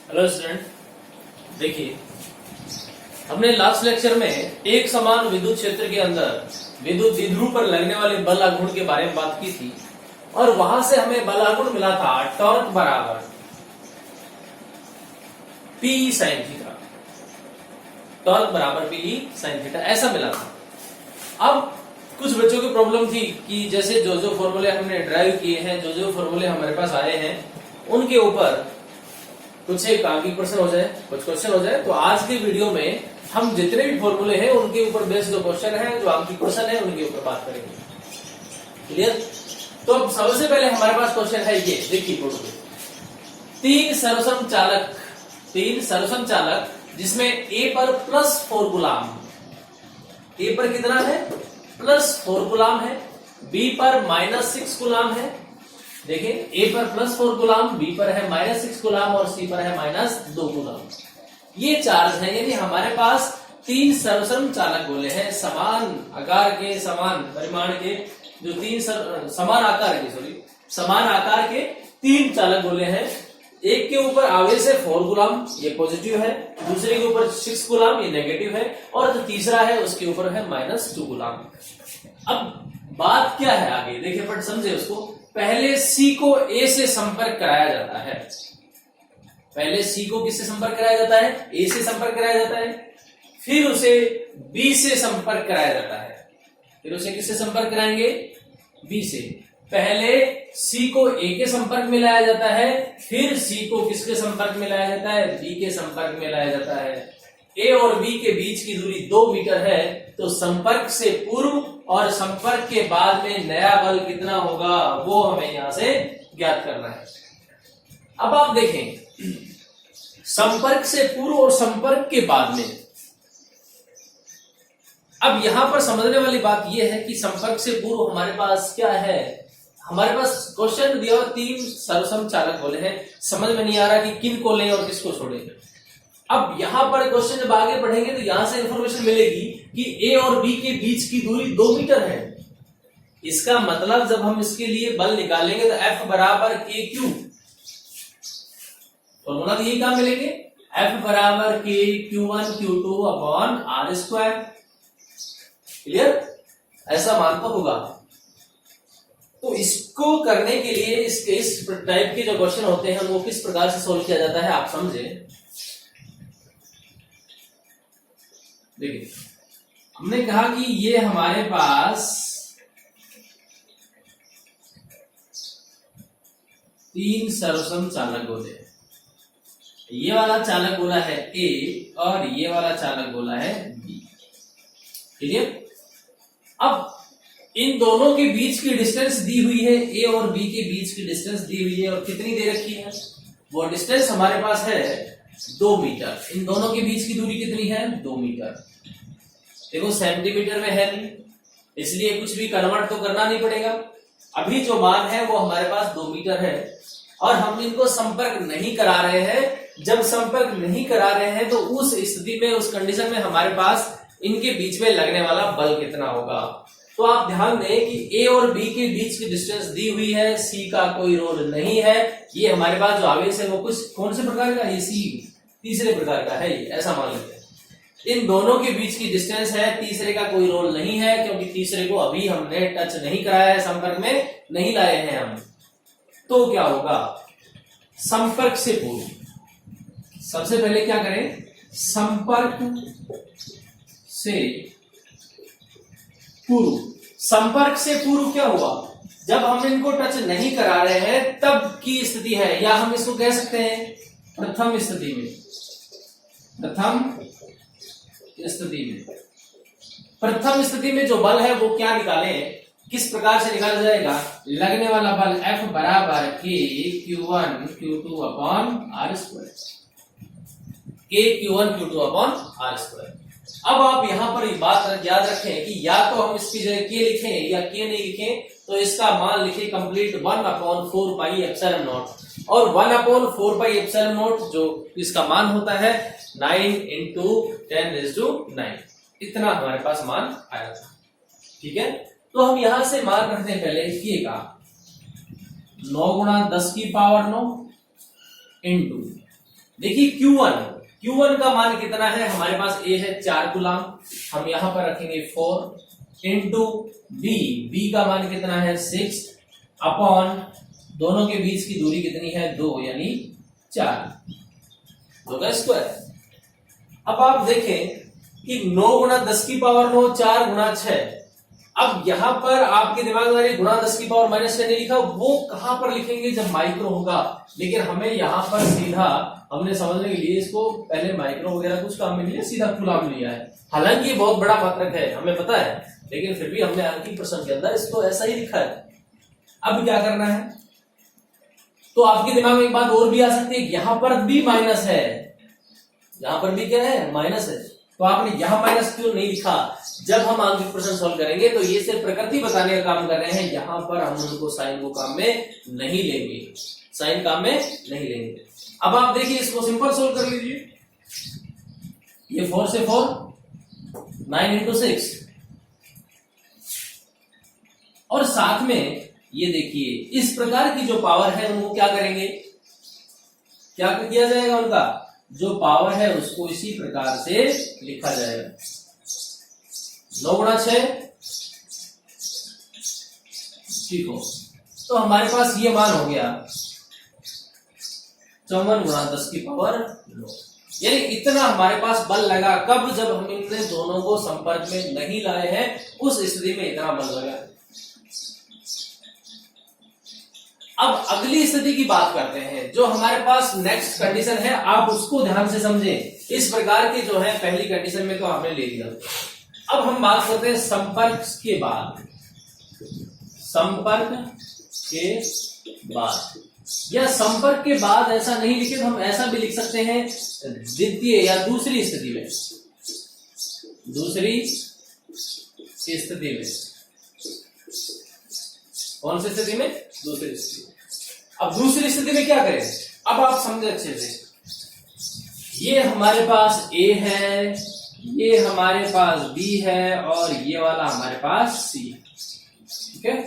Hello student, देखिए हमने last lecture में एक समान विद्युत क्षेत्र के अंदर विद्युत द्विध्रुव पर लगने वाले बल आघूर्ण के बारे में बात की थी और वहां से हमें बल आघूर्ण मिला था टॉर्क बराबर पी साइन थीटा। टॉर्क बराबर पी साइन थीटा ऐसा मिला था। अब कुछ बच्चों की प्रॉब्लम थी कि जैसे जो जो फॉर्मूले हमने ड्राइव किए हैं, जो जो फॉर्मूले हमारे पास आए हैं, उनके ऊपर कुछ एक आगे क्वेश्चन हो जाए, कुछ क्वेश्चन हो जाए। तो आज की वीडियो में हम जितने भी फॉर्मूले हैं उनके ऊपर बेस्ड जो क्वेश्चन है, जो आगे क्वेश्चन है, उनके ऊपर बात करेंगे। क्लियर? तो अब सबसे पहले हमारे पास क्वेश्चन है ये, देखिए बोर्ड पे, तीन सर्वसम चालक जिसमें ए पर +4 गुलाम, ए पर कितना है +4 गुलाम है, बी पर -6 गुलाम है। देखिए ए पर +4 गुलाम, बी पर है -6 गुलाम और सी पर है -2 गुलाम। ये चार्ज है, यानी हमारे पास तीन सर्वसम चालक गोले हैं, समान आकार के, समान परिमाण के, जो समान आकार के तीन चालक गोले हैं। एक के ऊपर आवेश है 4 गुलाम, ये पॉजिटिव है, दूसरे के ऊपर 6 गुलाम, ये नेगेटिव है, और जो तीसरा है उसके ऊपर है -2 गुलाम। अब बात क्या है आगे देखिए, बट समझे उसको। पहले सी को ए से संपर्क कराया जाता है, पहले सी को किससे संपर्क कराया जाता है? ए से संपर्क कराया जाता है, फिर उसे बी से संपर्क कराया जाता है, फिर उसे किससे संपर्क कराएंगे? बी से। पहले सी को ए के संपर्क में लाया जाता है, फिर सी को किसके संपर्क में लाया जाता है? बी के संपर्क में लाया जाता है। ए और बी के बीच की दूरी 2 मीटर है, तो संपर्क से पूर्व और संपर्क के बाद में नया बल कितना होगा वो हमें यहां से ज्ञात करना है। अब आप देखें, संपर्क से पूर्व और संपर्क के बाद में, अब यहां पर समझने वाली बात यह है कि संपर्क से पूर्व हमारे पास क्या है? हमारे पास क्वेश्चन दिया हुआ 3 सर्वसम चालक गोले हैं, समझ में नहीं आ रहा कि किन को लें और किसको छोड़ें। अब यहां पर क्वेश्चन जब आगे बढ़ेंगे तो यहां से इंफॉर्मेशन मिलेगी कि ए और बी के बीच की दूरी 2 मीटर है। इसका मतलब जब हम इसके लिए बल निकालेंगे तो F बराबर KQ, फॉर्मूला तो यही काम मिलेंगे, F बराबर KQ1 Q2 upon R²। Clear? ऐसा मान तो होगा। तो इसको करने के लिए इस टाइप के जो क्वेश्चन होते हैं वो किस प्रकार से सोल्व किया जाता है आप समझे। देखिए, हमने कहा कि ये हमारे पास 3 सर्वसम चालक गोले हैं। ये वाला चालक गोला है ए और ये वाला चालक गोला है बी। ठीक है? अब इन दोनों के बीच की डिस्टेंस दी हुई है, ए और बी के बीच की डिस्टेंस दी हुई है, और कितनी दे रखी है? वो डिस्टेंस हमारे पास है 2 मीटर। इन दोनों के बीच की दूरी कितनी है? 2 मीटर। देखो सेंटीमीटर में है नहीं, इसलिए कुछ भी कन्वर्ट तो करना नहीं पड़ेगा। अभी जो मान है वो हमारे पास 2 मीटर है और हम इनको संपर्क नहीं करा रहे हैं। जब संपर्क नहीं करा रहे हैं तो उस स्थिति में, उस कंडीशन में हमारे पास इनके बीच में लगने वाला बल कितना होगा। तो आप ध्यान दें कि ए और बी के बीच की डिस्टेंस दी हुई है, सी का कोई रोल नहीं है। ये हमारे पास जो आवेश है वो कुछ कौन से प्रकार का है? सी तीसरे प्रकार का है, ऐसा मान लेते हैं। इन दोनों के बीच की डिस्टेंस है, तीसरे का कोई रोल नहीं है, क्योंकि तीसरे को अभी हमने टच नहीं कराया है, संपर्क में नहीं लाए हैं हम। तो क्या होगा? संपर्क से पूर्व सबसे पहले क्या करें? संपर्क से पूर्व। संपर्क से पूर्व क्या हुआ? जब हम इनको टच नहीं करा रहे हैं तब की स्थिति है, या हम इसको कह सकते हैं प्रथम स्थिति में। प्रथम स्थिति में जो बल है वो क्या निकाले, किस प्रकार से निकाला जाएगा? लगने वाला बल F बराबर KQ1 Q2 upon R²। KQ1 Q2 upon R²। अब आप यहां पर एक बात याद रखें कि या तो हम इसकी जगह K लिखें या K नहीं लिखें, तो इसका मान लिखे कंप्लीट 1/4πε0, और 1/4πε0 जो इसका मान होता है 9 × 10⁹ इतना हमारे पास मान आया था। ठीक है? तो हम यहां से मान रखते हैं पहले K का 9 × 10⁻⁹ इंटू देखिए Q1 का मान कितना है, हमारे पास A है 4 कूलम, हम यहां पर रखेंगे 4 इंटू B का मान कितना है 6 अपॉन दोनों के बीच की दूरी कितनी है 2 यानी 4 2 का स्क्वायर। अब आप देखें कि 9 गुणा 10 की पावर 9 4 गुणा 6। अब यहां पर आपके दिमाग में गुणा 10 की पावर माइनस 6 नहीं लिखा, वो कहां पर लिखेंगे जब माइक्रो होगा, लेकिन हमें यहां पर सीधा हमने समझने के लिए इसको पहले माइक्रो वगैरह कुछ काम में लिया, सीधा कूलम लिया है। हालांकि ये बहुत बड़ा मात्रक है हमें पता है, लेकिन फिर भी हमने अंकित प्रश्न के अंदर इसको ऐसा ही लिखा है। अब क्या करना है, तो आपके दिमाग में एक बात और भी आ सकती है, यहां पर भी माइनस है, यहां पर भी क्या है माइनस है, तो आपने यहां माइनस क्यों नहीं लिखा। जब हम आंतरिक प्रश्न सॉल्व करेंगे तो ये सिर्फ प्रकृति बताने का काम कर रहे हैं, यहां पर हम उनको साइन को काम में नहीं लेंगे, साइन काम में नहीं लेंगे। अब आप देखिए इसको सिंपल सोल्व कर लीजिए, ये 4 से 4 9 इंटू 6 और साथ में ये देखिए इस प्रकार की जो पावर है उनको क्या करेंगे, क्या किया जाएगा, उनका जो पावर है उसको इसी प्रकार से लिखा जाएगा 9 गुणा 6 ठीक हो, तो हमारे पास ये मान हो गया 54 गुणा 10 की पावर 9, यानी इतना हमारे पास बल लगा। कब, जब हम इन दोनों को संपर्क में नहीं लाए हैं उस स्थिति में इतना बल लगा। अब अगली स्थिति की बात करते हैं, जो हमारे पास नेक्स्ट कंडीशन है, आप उसको ध्यान से समझें। इस प्रकार के जो है पहली कंडीशन में तो हमने ले लिया, अब हम बात करते हैं संपर्क के बाद, संपर्क के बाद या संपर्क के बाद ऐसा नहीं लिखे तो हम ऐसा भी लिख सकते हैं द्वितीय या दूसरी स्थिति में, दूसरी स्थिति में, कौन सी स्थिति में, दूसरी स्थिति। अब दूसरी स्थिति में क्या करें, अब आप समझे अच्छे से, ये हमारे पास A है, ये हमारे पास B है और ये वाला हमारे पास C है, ठीक है।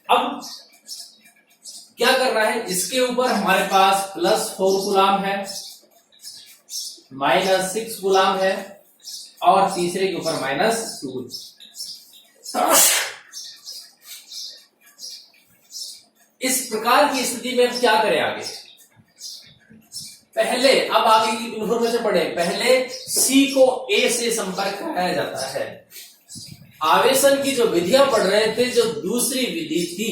अब क्या करना है, इसके ऊपर हमारे पास +4 कूलम है, -6 कूलम है और तीसरे के ऊपर -2। इस प्रकार की स्थिति में अब क्या करें आगे, पहले अब आगे की इन्फॉर्मेशन पढ़े, पहले C को A से संपर्क कराया जाता है। आवेशन की जो विधियां पढ़ रहे थे, जो दूसरी विधि थी,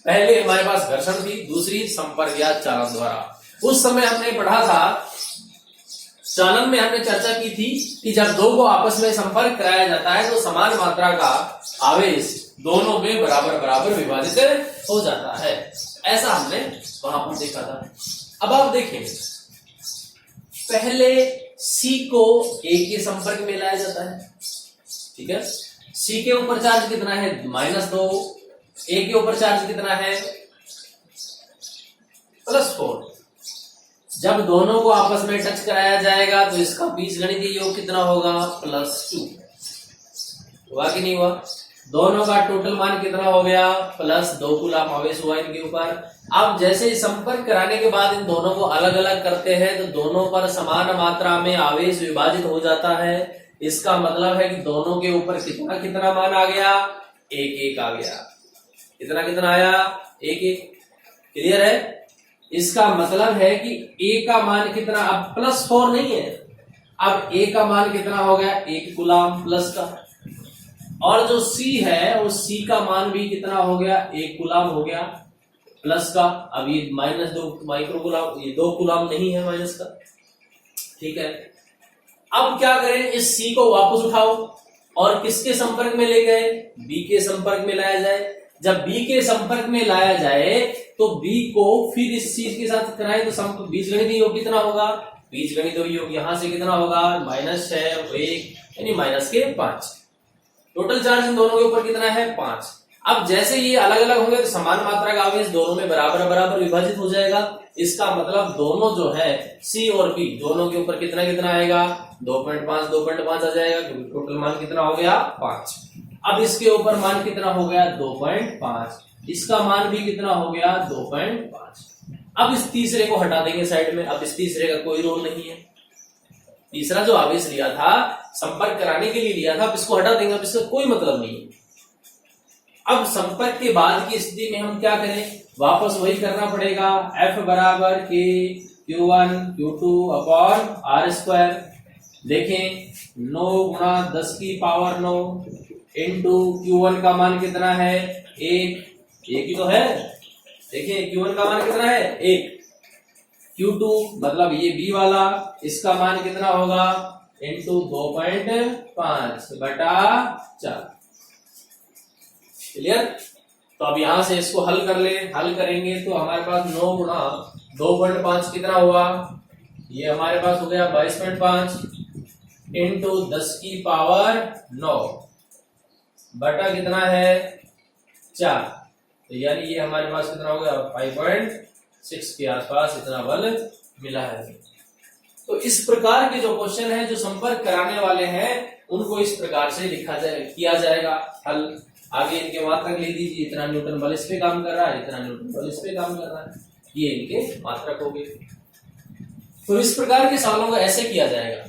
पहले हमारे पास घर्षण थी, दूसरी संपर्क या चालन द्वारा। उस समय हमने पढ़ा था, चालन में हमने चर्चा की थी कि जब दो को आपस में संपर्क कराया जाता है तो समान मात्रा का आवेश दोनों में बराबर बराबर विभाजित हो जाता है, ऐसा हमने वहां पर देखा था। अब आप देखें, पहले C को A के संपर्क में लाया जाता है, ठीक है। C के ऊपर चार्ज कितना है -2, A के ऊपर चार्ज कितना है +4। जब दोनों को आपस में टच कराया जाएगा तो इसका बीजगणितीय योग कितना होगा +2, हुआ कि नहीं हुआ। दोनों का टोटल मान कितना हो गया +2 कूलम आवेश हुआ इनके ऊपर। अब जैसे संपर्क कराने के बाद इन दोनों को अलग अलग करते हैं तो दोनों पर समान मात्रा में आवेश विभाजित हो जाता है। इसका मतलब है कि दोनों के ऊपर कितना कितना मान आ गया, 1-1 आ गया। कितना कितना आया, 1-1। क्लियर है। इसका मतलब है कि A का मान कितना, अब +4 नहीं है, अब A का मान कितना हो गया 1 कूलम प्लस का, और जो C है वो C का मान भी कितना हो गया 1 कूलम हो गया प्लस का। अब ये -2 माइक्रो कूलम, ये 2 कूलम नहीं है माइनस का, ठीक है। अब क्या करें, इस C को वापस उठाओ और किसके संपर्क में ले गए, B के संपर्क में लाया जाए। जब B के संपर्क में लाया जाए तो B को फिर इस चीज के साथ कराए तो बीजगणितीय योग कितना होगा, बीजगणितीय योग यहां से कितना होगा -6 1 यानी -5। टोटल चार्ज इन दोनों के ऊपर कितना है 5। अब जैसे ये अलग अलग होंगे तो समान मात्रा का आवेश दोनों में बराबर बराबर विभाजित हो जाएगा। इसका मतलब दोनों जो है C और B दोनों के ऊपर कितना कितना आएगा 2.5 आ जाएगा, टोटल मान कितना हो गया 5। अब इसके ऊपर मान कितना हो गया 2.5। इसका मान भी कितना हो गया 2.5। अब इस तीसरे को हटा देंगे साइड में। अब इस तीसरे का कोई रोल नहीं है। तीसरा जो आवेश लिया था संपर्क कराने के लिए लिया था, अब इसको हटा देंगे। अब इसका कोई मतलब नहीं है। अब संपर्क के बाद की स्थिति में हम क्या करें, वापस वही करना पड़ेगा। F बराबर के Q1 Q2 upon R square. देखें 9 गुणा 10 की पावर 9 इंटू Q1 का मान कितना है 1 ही तो है। देखिए Q1 का मान कितना है 1। Q2 मतलब ये B वाला, इसका मान कितना होगा इंटू 2.5 बटा 4। क्लियर। तो अब यहां से इसको हल कर ले। हल करेंगे तो हमारे पास 9 गुणा 2.5 कितना हुआ, ये हमारे पास हो गया 22.5 इंटू 10 की पावर 9 बटा कितना है 4। तो यानी ये हमारे पास कितना हो गया 5.6 के आसपास इतना बल मिला है। तो इस प्रकार के जो क्वेश्चन है जो संपर्क कराने वाले हैं उनको इस प्रकार से लिखा किया जाएगा हल। आगे इनके मात्रक लिख दीजिए, इतना न्यूटन बल इस पे काम कर रहा है, इतना न्यूटन बल इस पे काम कर रहा है, ये इनके मात्रक हो गए। तो इस प्रकार के सवालों को ऐसे किया जाएगा।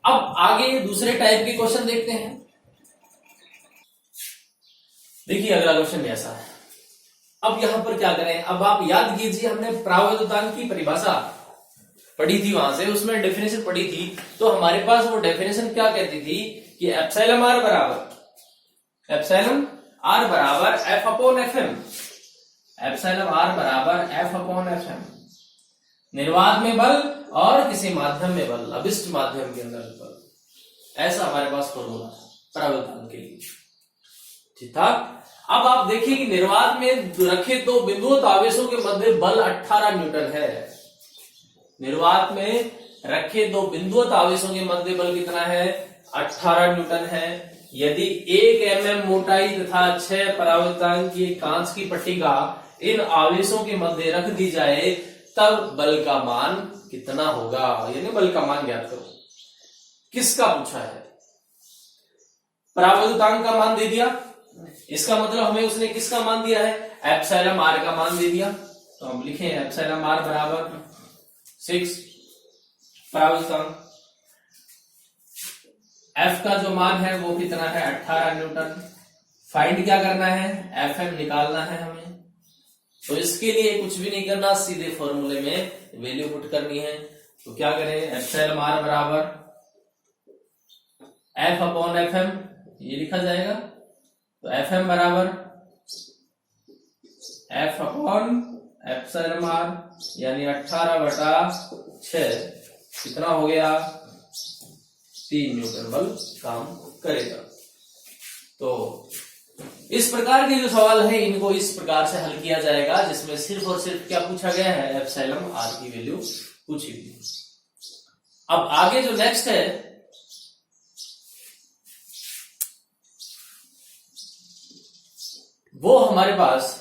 अब आगे दूसरे टाइप के क्वेश्चन देखते हैं। देखिए अगला क्वेश्चन ऐसा है। अब यहां पर क्या करें, अब आप याद कीजिए हमने प्रावैधुतांक की परिभाषा पढ़ी थी, वहां से उसमें डेफिनेशन पढ़ी थी। तो हमारे पास वो डेफिनेशन क्या कहती थी कि एप्सिलॉन आर बराबर F upon F M. Epsilon R बराबर एफ अपॉन एफ एम। निर्वात में बल और किसी माध्यम में बल, अभिष्ट माध्यम के अंदर बल, ऐसा हमारे पास फॉर्मूला प्रावैधुतांक के लिए। ठीक था। अब आप देखिए कि निर्वात में रखे दो बिंदुओं आवेशों के मध्य बल 18 न्यूटन है। निर्वात में रखे दो बिंदुओं आवेशों के मध्य बल कितना है 18 न्यूटन है। यदि 1 mm मोटाई तथा 6 परावर्तनांक की कांच की पट्टिका इन आवेशों के मध्य रख दी जाए तब बल का मान कितना होगा, यानी बल का मान ज्ञात करो। किसका पूछा है, परावर्तनांक का मान दे दिया, इसका मतलब हमें उसने किसका मान दिया है एप्सिलॉन आर का मान दे दिया। तो हम लिखें एप्सिलॉन आर बराबर 6 परावर्तनांक। एफ का जो मान है वो कितना है 18 न्यूटन। फाइंड क्या करना है एफ एम निकालना है हमें। तो इसके लिए कुछ भी नहीं करना, सीधे फॉर्मूले में वैल्यू पुट करनी है। तो क्या करें एप्सिलॉन आर बराबर एफ अपॉन एफ एम, ये लिखा जाएगा। तो एफ एम बराबर एफ अपॉन एप्सिलॉन आर यानी 18 बटा 6 कितना हो गया 3 न्यूटन बल काम करेगा। तो इस प्रकार के जो सवाल है इनको इस प्रकार से हल किया जाएगा, जिसमें सिर्फ और सिर्फ क्या पूछा गया है एप्सिलॉन आर की वैल्यू पूछी गई। अब आगे जो नेक्स्ट है वो हमारे पास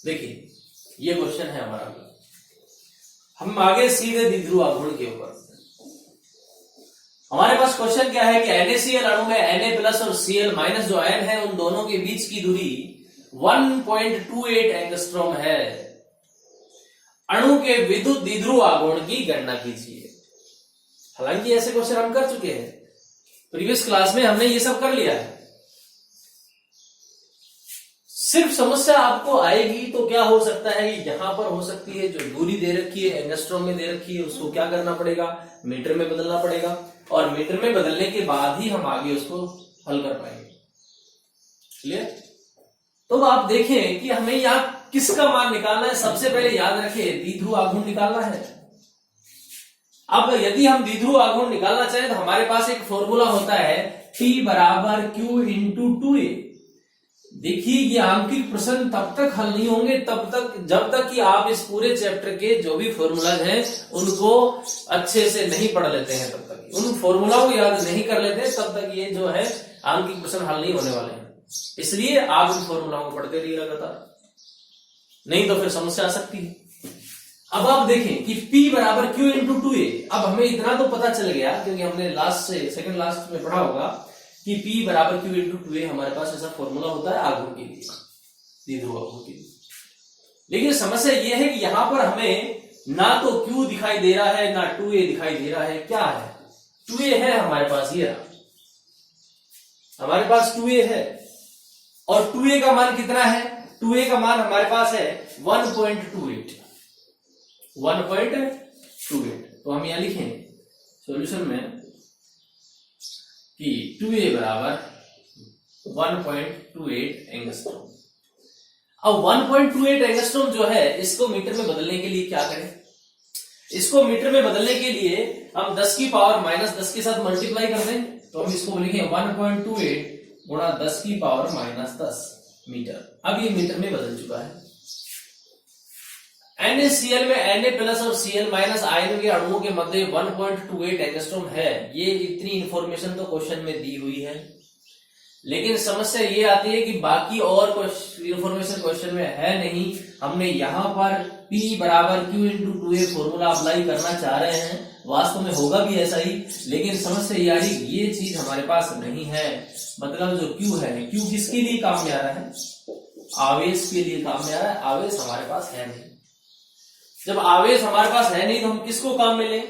देखिए ये क्वेश्चन है हमारा। हम आगे सीधे द्विध्रुव आघूर्ण के ऊपर। हमारे पास क्वेश्चन क्या है कि NaCl अणु में Na प्लस और Cl माइनस जो आयन है उन दोनों के बीच की दूरी 1.28 एंगस्ट्रॉम है। अणु के विद्युत द्विध्रुव आघूर्ण की गणना कीजिए। हालांकि ऐसे क्वेश्चन हम कर चुके हैं, प्रीवियस क्लास में हमने ये सब कर लिया है। सिर्फ समस्या आपको आएगी तो क्या हो सकता है, यहां पर हो सकती है जो दूरी दे रखी है एंगस्ट्रॉम में दे रखी है, उसको क्या करना पड़ेगा मीटर में बदलना पड़ेगा, और मीटर में बदलने के बाद ही हम आगे उसको हल कर पाएंगे। क्लियर। तो आप देखें कि हमें यहां किसका मान निकालना है। सबसे पहले याद रखें द्विध्रुव आघूर्ण निकालना है। अब यदि हम द्विध्रुव आघूर्ण निकालना चाहें तो हमारे पास एक फॉर्मूला होता है P बराबर Q इंटू 2A। देखिए ये आंकिक प्रश्न तब तक हल नहीं होंगे जब तक कि आप इस पूरे चैप्टर के जो भी फॉर्मूलाज हैं उनको अच्छे से नहीं पढ़ लेते हैं, तब तक उन फॉर्मूलाओं को याद नहीं कर लेते हैं, तब तक ये जो है आंकिक प्रश्न हल नहीं होने वाले हैं। इसलिए आप इन फॉर्मूलाओं को पढ़ते रहिए लगातार, नहीं तो फिर समस्या आ सकती है। अब आप देखें कि P बराबर Q इंटू 2A। अब हमें इतना तो पता चल गया क्योंकि हमने लास्ट से सेकंड लास्ट में पढ़ा होगा कि P बराबर Q इंटू 2A हमारे पास ऐसा फॉर्मूला होता है आघूर्ण के लिए, द्विध्रुव आघूर्ण के लिए। लेकिन समस्या यह है कि यहां पर हमें ना तो Q दिखाई दे रहा है ना 2A दिखाई दे रहा है। क्या है? 2A है हमारे पास, ये हमारे पास 2A है, और 2A का मान कितना है? 2A का मान हमारे पास है 1.28। तो हम यहां लिखें सॉल्यूशन में कि 2A बराबर 1.28 एंगस्ट्रॉम। अब 1.28 एंगस्ट्रॉम जो है, इसको मीटर में बदलने के लिए क्या करें? इसको मीटर में बदलने के लिए हम 10 की पावर माइनस 10 के साथ मल्टीप्लाई कर दें, तो हम इसको लिखें 1.28 गुणा 10 की पावर माइनस 10 मीटर। अब ये मीटर में बदल चुका है। NaCl में Na प्लस और Cl माइनस आयन के अणुओं के मध्य 1.28 एंगस्ट्रॉम है। ये इतनी इंफॉर्मेशन तो क्वेश्चन में दी हुई है, लेकिन समस्या ये आती है कि बाकी और इंफॉर्मेशन क्वेश्चन में है नहीं। हमने यहां पर P बराबर Q into 2A formula apply करना चाह रहे हैं, वास्तव में होगा भी ऐसा ही, लेकिन समस्या ये आ रही ये चीज हमारे पास नहीं है। मतलब जो Q है, Q किसके लिए काम में आ रहा है? आवेश के लिए काम में आ रहा है। आवेश हमारे पास है नहीं। जब आवेश हमारे पास है नहीं तो हम किसको काम में लें?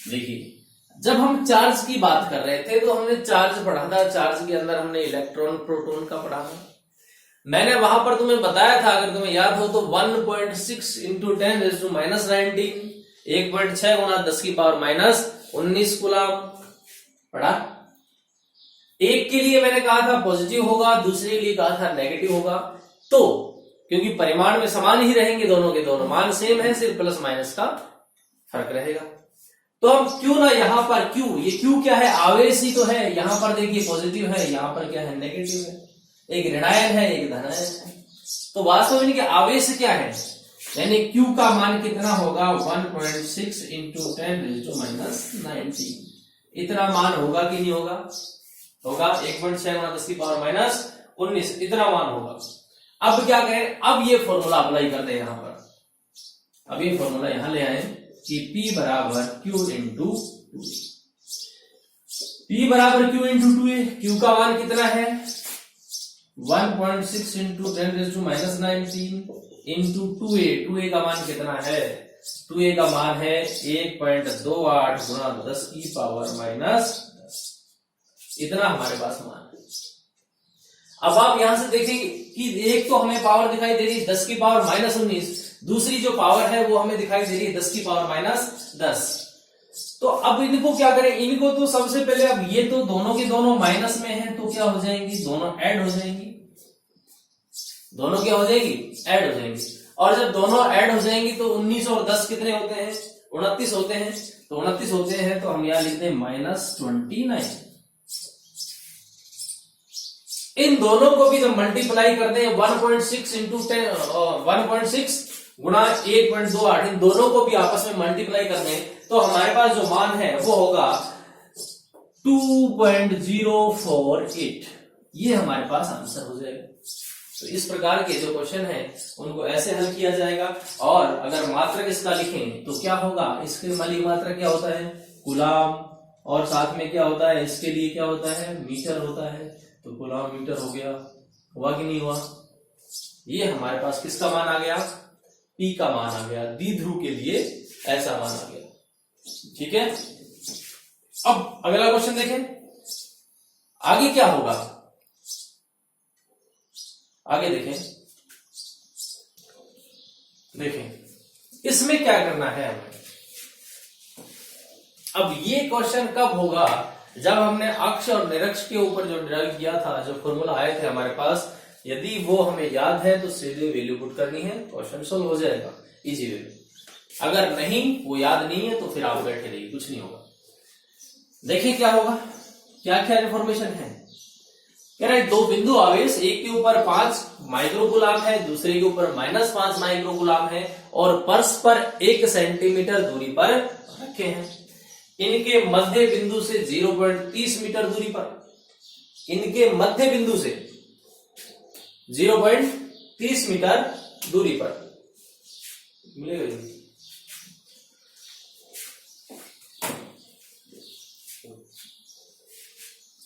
देखिए, जब हम चार्ज की बात कर रहे थे तो हमने चार्ज पढ़ा था, चार्ज के अंदर हमने इलेक्ट्रॉन प्रोटॉन का पढ़ा था। मैंने वहां पर तुम्हें बताया था, अगर तुम्हें याद हो तो 1.6 इंटू 10 माइनस 19, 1.6 गुणा 10 की पावर माइनस 19 कूलम पढ़ा। एक के लिए मैंने कहा था पॉजिटिव होगा, दूसरे के लिए कहा था नेगेटिव होगा। तो क्योंकि परिमाण में समान ही रहेंगे, दोनों के दोनों मान सेम है, सिर्फ प्लस माइनस का फर्क रहेगा। तो हम क्यों ना यहां पर क्यू, ये क्यू क्या है? आवेश ही तो है। यहां पर देखिए पॉजिटिव है, यहां पर क्या है? नेगेटिव है। एक ऋणायन है, एक धनायन है। तो वास्तव में आवेश क्या है? यानी क्यू का मान कितना होगा? 1.6 इंटू 10 माइनस 19। इतना मान होगा कि नहीं होगा? होगा। 1.6 गुणा 10 की पावर माइनस 19, इतना मान होगा। अब क्या करें? अब ये फॉर्मूला अप्लाई कर दें यहां पर। अब ये फॉर्मूला यहां ले आए कि P बराबर Q इंटू 2। P बराबर Q इंटू 2A। Q का मान कितना है? 1.6 into 10 minus 19 into 2A। 2A का मान कितना है? 2A का मान है 1.28 गुणा 10 की पावर माइनस 10। इतना हमारे पास मान है। अब आप यहां से देखेंगे कि एक तो हमें पावर दिखाई दे रही है 10 की पावर माइनस 19, दूसरी जो पावर है वो हमें दिखाई दे रही है 10 की पावर माइनस 10। तो अब इनको क्या करें? इनको तो सबसे पहले, अब ये तो दोनों के दोनों माइनस में हैं, तो क्या हो जाएंगी? दोनों ऐड हो जाएंगी। दोनों क्या हो जाएगी? ऐड हो जाएंगी। और जब दोनों ऐड हो जाएंगी तो 19 और 10 कितने होते हैं? 29 होते हैं। तो 29 होते हैं तो हम यहां लिखते हैं माइनस 29। इन दोनों को भी जब मल्टीप्लाई करते हैं 1.6 इंटू 1.6 गुणा 1.28, इन दोनों को भी आपस में मल्टीप्लाई करते हैं तो हमारे पास जो मान है वो होगा 2.048। ये हमारे पास आंसर हो जाएगा। तो इस प्रकार के जो क्वेश्चन है उनको ऐसे हल किया जाएगा। और अगर मात्रक इसका लिखें तो क्या होगा? इसके मालिक मात्रक क्या होता है? कूलम। और साथ में क्या होता है? इसके लिए क्या होता है? मीटर होता है। तो कूलम मीटर हो गया। हुआ कि नहीं हुआ? ये हमारे पास किसका मान आ गया? P का मान आ गया। द्विध्रुव के लिए ऐसा मान आ गया। ठीक है। अब अगला क्वेश्चन देखें, आगे क्या होगा? आगे देखें इसमें क्या करना है हमें। अब ये क्वेश्चन कब होगा? जब हमने अक्ष और निरक्ष के ऊपर जो ड्राइव किया था, जो फॉर्मूला आए थे हमारे पास, यदि वो हमें याद है तो सीधे वैल्यू पुट करनी है, क्वेश्चन सोल्व हो जाएगा इजी वे में। अगर नहीं, वो याद नहीं है तो फिर आप बैठे रहिए, कुछ नहीं होगा। देखिए क्या होगा, क्या क्या इन्फॉर्मेशन है। कह रहे दो बिंदु आवेश, एक के ऊपर 5 माइक्रोकूलम है, दूसरे के ऊपर -5 माइक्रोकूलम है और परस्पर 1 सेंटीमीटर दूरी पर रखे हैं। इनके मध्य बिंदु से 0.30 मीटर दूरी पर, इनके मध्य बिंदु से 0.30 मीटर दूरी पर मिलेगा।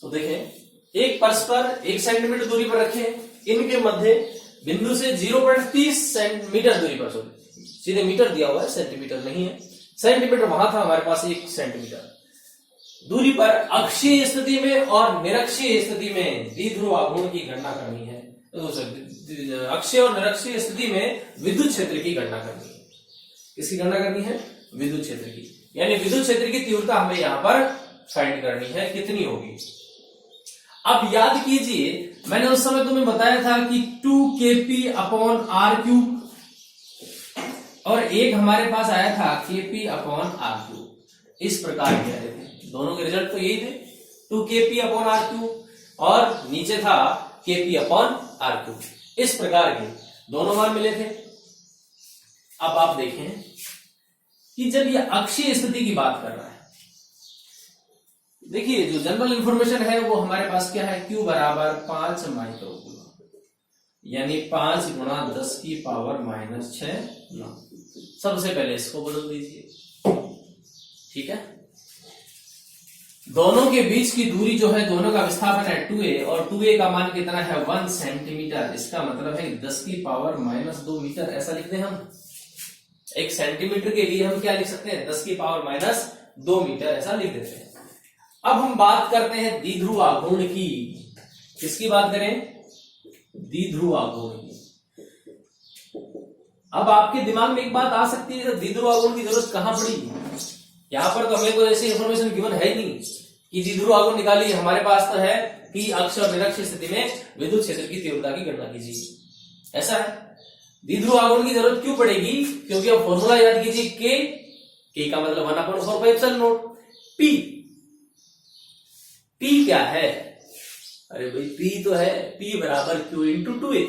तो देखें एक परस्पर 1 सेंटीमीटर दूरी पर रखे, इनके मध्य बिंदु से 0.30 सेंटीमीटर दूरी पर, सीधे मीटर दिया हुआ है, सेंटीमीटर नहीं है, सेंटीमीटर वहां था हमारे पास 1 सेंटीमीटर दूरी पर अक्षीय स्थिति में और निरक्षीय स्थिति में द्विध्रुव आघूर्ण की गणना करनी है। अक्षीय और निरक्षीय स्थिति में विद्युत क्षेत्र की गणना करनी है। किसकी गणना करनी है? विद्युत क्षेत्र की, यानी विद्युत क्षेत्र की तीव्रता हमें यहां पर फाइंड करनी है, कितनी होगी। अब याद कीजिए मैंने उस समय तुम्हें बताया था कि 2kp/r³ और एक हमारे पास आया था kp/r³। इस प्रकार के आए थे, दोनों के रिजल्ट तो यही थे, 2kp/r³ और नीचे था kp/r³। इस प्रकार के दोनों मान मिले थे। अब आप देखें कि जब ये अक्षीय स्थिति की बात कर रहा है, देखिए जो जनरल इंफॉर्मेशन है वो हमारे पास क्या है, Q बराबर 5 माइक्रोकूलम, यानी 5 × 10⁻⁻⁶ सबसे पहले इसको बदल दीजिए, ठीक है। दोनों के बीच की दूरी जो है, दोनों का विस्थापन है 2a और 2a का मान कितना है 1 सेंटीमीटर। इसका मतलब है 10⁻⁻2 मीटर, ऐसा लिखते हैं हम। 1 सेंटीमीटर के लिए हम क्या लिख सकते हैं, 10⁻⁻2 मीटर ऐसा लिख देते हैं। अब हम बात करते हैं द्विध्रुव आघूर्ण की। किसकी बात करें? द्विध्रुव आघूर्ण की। अब आपके दिमाग में एक बात आ सकती है, द्विध्रुव आघूर्ण की जरूरत कहां पड़ी? यहां पर तो हमें कोई ऐसी इंफॉर्मेशन गिवन है ही नहीं कि द्विध्रुव आघूर्ण निकालिए। हमारे पास तो है कि अक्ष और निरक्ष स्थिति में विद्युत क्षेत्र की तीव्रता की गणना कीजिए, ऐसा है। द्विध्रुव आघूर्ण की जरूरत क्यों पड़ेगी? क्योंकि अब फॉर्मूला याद कीजिए, के का मतलब 1/4πε0। P क्या है? अरे भाई P तो है P बराबर Q × 2a।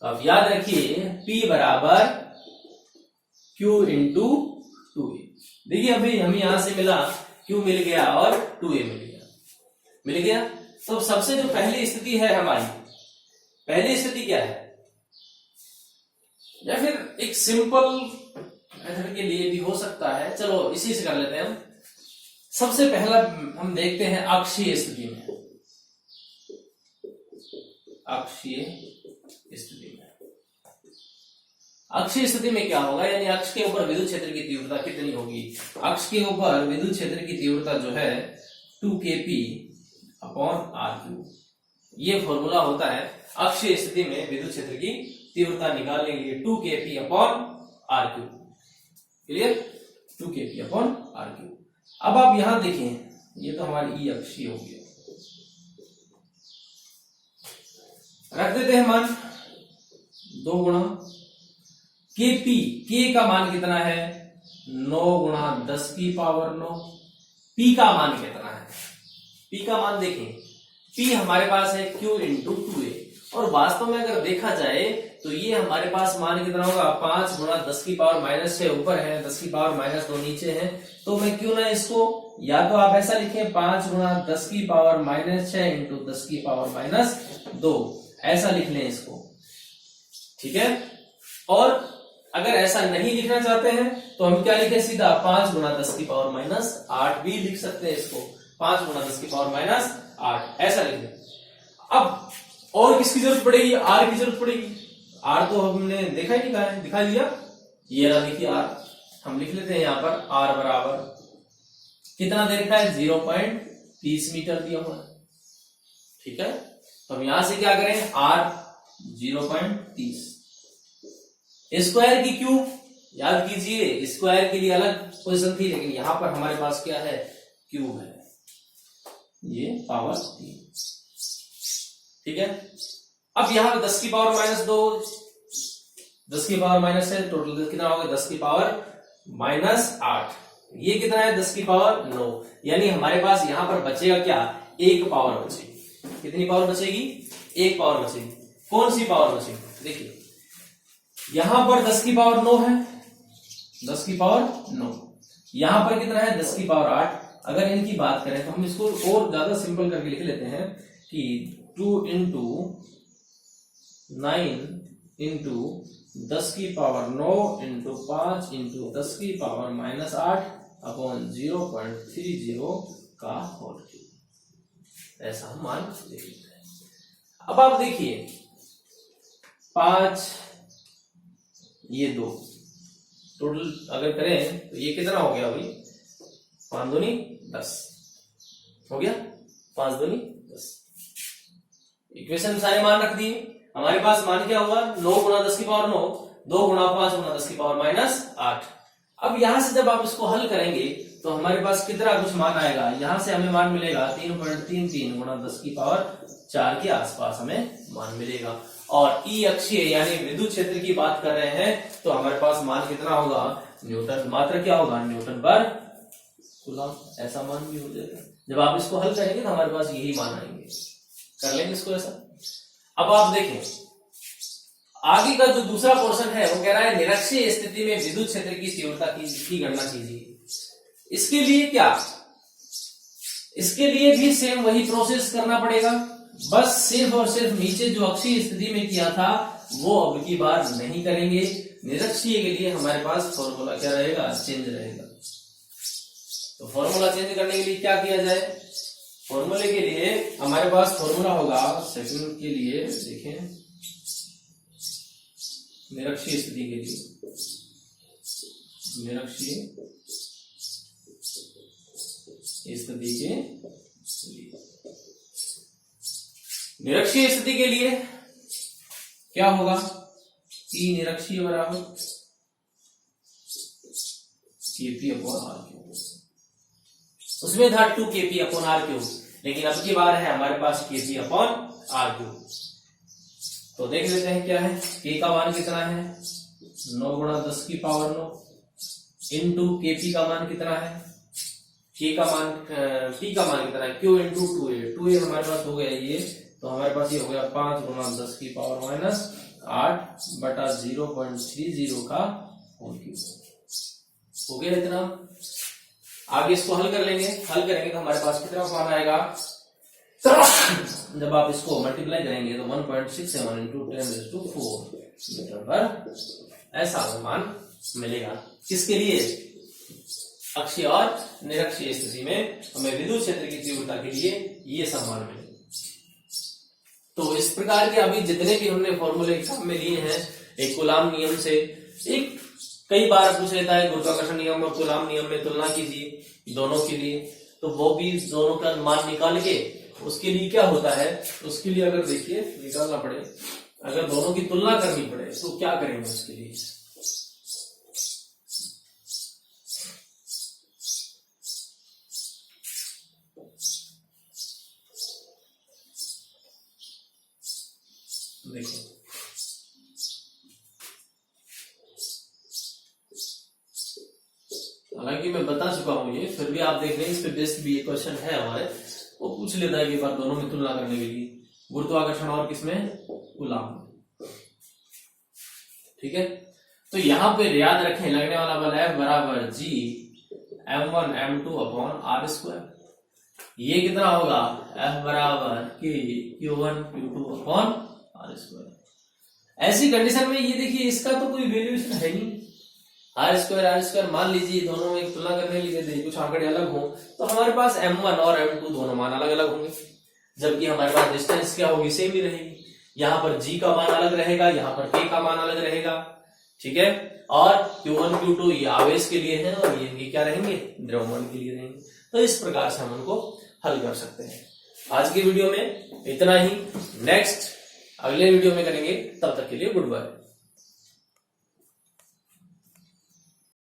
अब याद रखिए P बराबर Q × 2a। देखिए अभी हमें यहां से मिला, Q मिल गया और 2a मिल गया। तो सबसे जो पहली स्थिति है हमारी, पहली स्थिति क्या है, या फिर एक सिंपल मेथड के लिए भी हो सकता है, चलो इसी से कर लेते हैं हम। सबसे पहला हम देखते हैं अक्षीय स्थिति में। अक्षीय स्थिति में, अक्षीय स्थिति में क्या होगा, यानी अक्ष के ऊपर विद्युत क्षेत्र की तीव्रता कितनी होगी? अक्ष के ऊपर विद्युत क्षेत्र की तीव्रता जो है 2kp/r³। ये फॉर्मूला होता है अक्षीय स्थिति में विद्युत क्षेत्र की तीव्रता निकालने के लिए, 2kp/r³। क्लियर? 2kp/r³। अब आप यहां देखें, ये तो हमारी ई अक्षीय हो गया, रख देते हैं मान 2 गुणा kp। k का मान कितना है 9 × 10⁻⁹। p का मान कितना है? p का मान देखें, p हमारे पास है Q × 2a और वास्तव में अगर देखा जाए तो ये हमारे पास मान कितना होगा 5 × 10⁻⁻6 ऊपर है, 10⁻2 नीचे है। तो मैं क्यों ना इसको, या तो आप ऐसा लिखें 5 × 10⁻6 × 10⁻2 ऐसा लिख लें इसको, ठीक है। और अगर ऐसा नहीं लिखना चाहते हैं तो हम क्या लिखें, सीधा 5 × 10⁻8 भी लिख सकते हैं इसको, 5 × 10⁻8 ऐसा लिख लें। अब और किसकी जरूरत पड़ेगी? R की जरूरत पड़ेगी। R तो हमने देखा ही नहीं, है दिखा दिया, ये रहा देखिए R। हम लिख लेते हैं यहाँ पर R बराबर कितना दे रखा है 0.30 मीटर दिया हुआ है, ठीक है। तो हम यहां से क्या करें, R 0.30 स्क्वायर की क्यूब, याद कीजिए स्क्वायर के लिए अलग पोजीशन थी, लेकिन यहां पर हमारे पास क्या है, क्यूब है, ये पावर 3, ठीक है। अब यहां पर 10⁻2 10⁻- है, टोटल कितना होगा 10⁻⁻8। ये कितना है 10⁻9, यानी हमारे पास यहां पर बचेगा क्या, 1 पावर बचेगी। कितनी पावर बचेगी? 1 पावर बचेगी। कौन सी पावर बचेगी? देखिए यहां पर 10⁻9 है, 10⁻9, यहां पर कितना है 10⁻8। अगर इनकी बात करें तो हम इसको और ज्यादा सिंपल करके लिख लेते हैं कि 2 × 9 × 10⁻9 × 5 × 10⁻−8 अपॉन 0.30 का होल क्यूब। ऐसा हम मान ले लेते हैं। अब आप देखिए 5 ये 2 टोटल अगर करें तो ये कितना हो गया भाई, 5 दूनी 10 हो गया, 5 दूनी 10। इक्वेशन में सारे मान रख दिए, हमारे पास मान क्या हुआ 9 गुणा 10 की पावर 9, 2 गुणा 5 गुणा 10 की पावर -8। अब यहां से जब आप इसको हल करेंगे तो हमारे पास कितना कुछ मान आएगा, यहां से हमें मान मिलेगा 3.33 गुणा 10 की पावर 4 के आसपास हमें मान मिलेगा। और ई अक्षीय यानी विद्युत क्षेत्र की बात कर रहे हैं तो हमारे पास मान कितना होगा, न्यूटन, मात्रा क्या होगा, न्यूटन पर कूलम, ऐसा मान भी हो जाएगा। जब आप इसको हल करेंगे तो हमारे पास यही मान आएंगे, कर लेंगे इसको ऐसा। अब आप देखें आगे का जो दूसरा पोर्शन है वो कह रहा है निरक्षीय स्थिति में विद्युत क्षेत्र की तीव्रता की गणना कीजिए। इसके लिए क्या, इसके लिए भी सेम वही प्रोसेस करना पड़ेगा, बस सिर्फ और सिर्फ नीचे जो अक्षीय स्थिति में किया था वो अब की बार नहीं करेंगे। निरक्षीय के लिए हमारे पास फॉर्मूला क्या रहेगा, चेंज रहेगा। तो फॉर्मूला चेंज करने के लिए क्या किया जाए, फॉर्मूले के लिए हमारे पास फॉर्मूला होगा सेकंड के लिए, देखें निरक्षीय स्थिति के लिए, निरक्षीय स्थिति के लिए, निरक्षीय स्थिति के लिए क्या होगा, ई निरक्षीय बराबर Kp अपॉन आर क्यूब। उसमें था 2 Kp अपॉन आर क्यूब, लेकिन अब की बार है हमारे पास Kp अपॉन आर क्यूब। तो देख लेते हैं क्या है, K का मान कितना है 9 गुणा 10 की पावर 9 इंटू Kp का मान कितना है, K का मान P का मान कितना है, Q इंटू 2a हमारे पास हो गया ये, तो हमारे पास ये हो गया 5 गुणा 10 की पावर -8 बटा 0.30 का होल क्यूब। हो गया इतना। आगे इसको हल कर लेंगे, हल करेंगे तो हमारे पास कितना मान आएगा, जब आप इसको मल्टीप्लाई करेंगे तो 1.67 इंटू 10⁴ मीटर पर ऐसा मान मिलेगा। किसके लिए, अक्षीय और निरक्षीय स्थिति में हमें विद्युत क्षेत्र की तीव्रता के लिए ये सब मान मिलेगा। तो इस प्रकार के अभी जितने भी हमने फॉर्मूले एग्जाम में लिए हैं, एक कूलाम नियम से, एक कई बार पूछ लेता है गुरुत्वाकर्षण नियम और कूलाम नियम में तुलना कीजिए दोनों के लिए, तो वो भी दोनों का मान निकाल के उसके लिए क्या होता है, उसके लिए अगर देखिए निकालना पड़े, अगर दोनों की तुलना करनी पड़े तो क्या करेंगे उसके लिए, देखिए हालांकि मैं बता चुका हूं ये, फिर भी आप देख रहे हैं इस पे बेस्ड भी ये क्वेश्चन है हमारे, वो पूछ लेता है कि बार दोनों में तुलना करने के लिए, गुरुत्वाकर्षण और किसमें, कूलाम। ठीक है, तो यहाँ पे याद रखें लगने वाला बल F बराबर G m1 m2 upon R square. ये कितना होगा, F बराबर K Q1 Q2 upon R square. ऐसी कंडीशन में ये देखिए इसका तो कोई वैल्यूएशन है नहीं, आर स्क्वायर मान लीजिए दोनों में तुलना करने के लिए कुछ आंकड़े अलग हो तो हमारे पास m1 और m2 दोनों मान अलग अलग होंगे, जबकि हमारे पास डिस्टेंस क्या होगी, सेम ही रहेगी। यहाँ पर g का मान अलग रहेगा, यहाँ पर k का मान अलग रहेगा। ठीक है, और Q1 Q2 ये आवेश के लिए है और ये क्या रहेंगे, द्रव्यमान के लिए रहेंगे। तो इस प्रकार से हम उनको हल कर सकते हैं। आज की वीडियो में इतना ही, नेक्स्ट अगले वीडियो में करेंगे, तब तक के लिए गुड बाय।